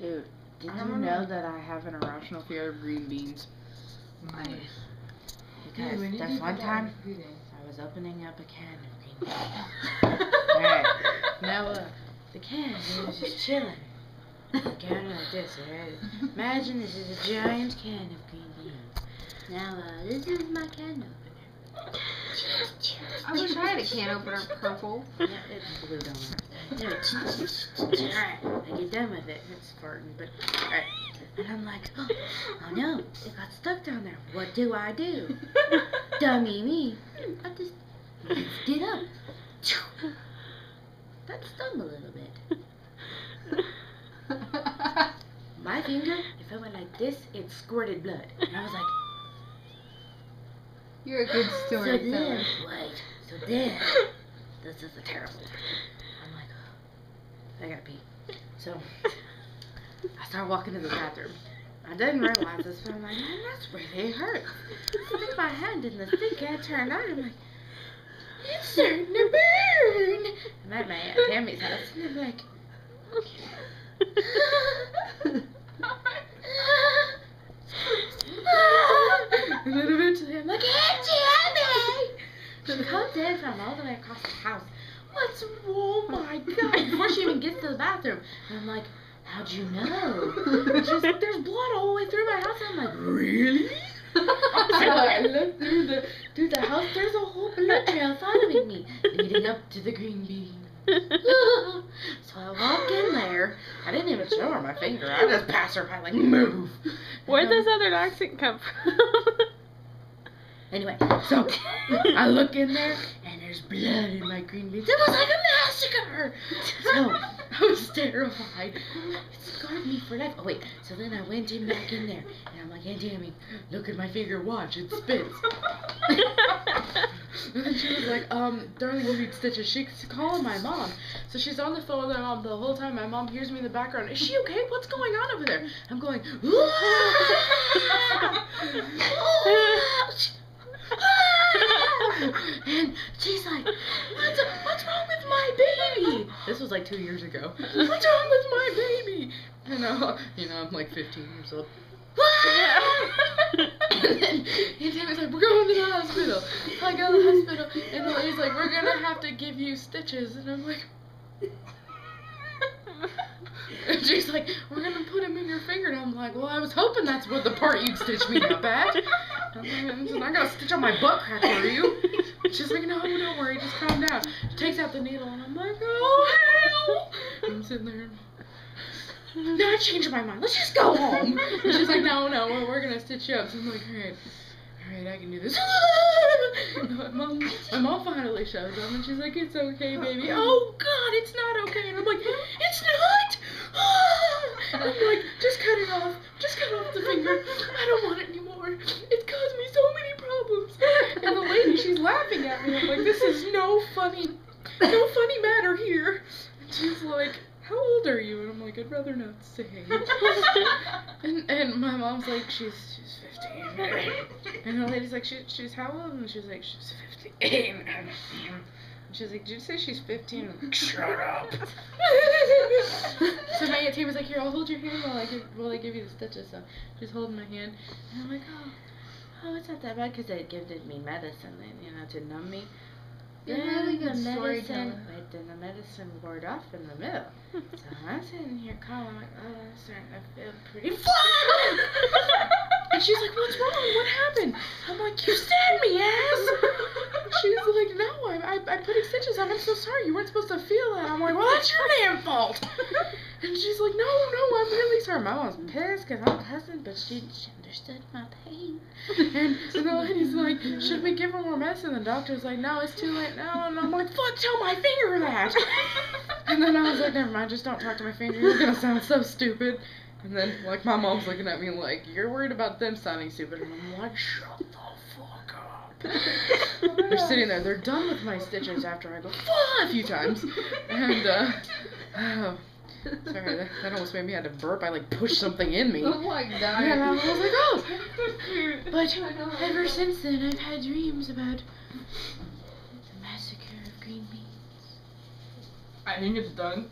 Dude, did you know that I have an irrational fear of green beans? Because this one time, I was opening up a can of green beans. Alright, now the can, it was just chilling. The can like this, alright? Imagine this is a giant can of green beans. Now, this is my can opener. I wish I had a can opener purple. Yeah, it's blue, don't worry. Alright, I get done with it. It's farting, but alright. And I'm like, oh no, it got stuck down there. What do I do? Dummy me. I just lift it up. That stung a little bit. My finger, if I went like this, it squirted blood. And I was like, you're a good storyteller. So then, this is a terrible one. I'm like, oh, I gotta pee. So, I start walking to the bathroom. I didn't realize this, but I'm like, man, that's really hurt. I stick my hand in the sink and I turn on. I'm like, it's starting to burn. I'm at my Aunt Tammy's house, and I'm like, and then eventually I'm like, Aunt Tammy! She comes in from all the way across the house. What's wrong? Oh my God! Before she even gets to the bathroom, and I'm like, how'd you know? And she's like, there's blood all the way through my house. And I'm like, really? So I look through the house. There's a whole blood trail following me, leading up to the green bean. So I walk in there. I didn't even show her my finger. I just passed her by like, move. Where'd this other accent come from? Anyway, so I look in there and there's blood in my green beans. It was like a massacre. So I was terrified. It scarred me for life. Oh wait, so then I went back in there and I'm like, Aunt Tammy, look at my finger, watch, it spits. And then she was like, darling, we need stitches. She's calling my mom. So she's on the phone with my mom the whole time. My mom hears me in the background. Is she okay? What's going on over there? I'm going, and she's like, what's wrong with my baby? This was like 2 years ago. What's wrong with my baby? And I'm like 15 years old. And then Tammy's like, we're going to the hospital. So I go to the hospital, and the lady's like, we're gonna have to give you stitches. And I'm like, and she's like, we're gonna put him in your finger. And I'm like, well, I was hoping that's what the part you'd stitch me up at. I'm not gonna stitch on my butt crack, are you? She's like, no, don't worry, just calm down. She takes out the needle, and I'm like, oh, hell. I'm sitting there. No, I changed my mind. Let's just go home. And she's like, no, we're gonna stitch you up. So I'm like, alright, I can do this. My mom finally shows up, and she's like, it's okay, baby. Oh God, it's not okay. And I'm like, it's not. And I'm like, just cut it off. Just cut off the finger. I don't want it anymore. It's caused me so many problems. And the lady, she's laughing at me. I'm like, this is no funny matter here. And she's like, how old are you? And I'm like, I'd rather not say. And my mom's like, she's 15. And the lady's like, she's how old? And she's like, she's 15. And she's like, did you say she's 15? I'm like, shut up. So my Aunt Tammy's like, here, I'll hold your hand while I give you the stitches. So she's holding my hand. And I'm like, oh, it's not that bad, because they gifted me medicine, to numb me. You're really good storyteller. But then the medicine wore off in the middle. So I'm sitting here calm. I'm like, oh, I'm starting to feel pretty flat. And she's like, what's wrong? What happened? I'm like, you stabbed me, ass. She's like, no, I put stitches on. I'm so sorry. You weren't supposed to feel that. I'm like, well, that's your damn fault. And she's like, no, I'm really sorry. My mom's pissed because I'm cussing, but she understood my pain. And the lady's like, should we give her more medicine? And the doctor's like, no, it's too late now. And I'm like, fuck, tell my finger that. And then I was like, never mind, just don't talk to my finger. You're going to sound so stupid. And then, like, my mom's looking at me like, you're worried about them sounding stupid. And I'm like, shut the fuck up. They're sitting there. They're done with my stitches after I go, a few times. And, sorry, that almost made me have to burp. I, like, pushed something in me. Oh my God. And I was like, oh. But ever since then, I've had dreams about the massacre of green beans. I think it's done.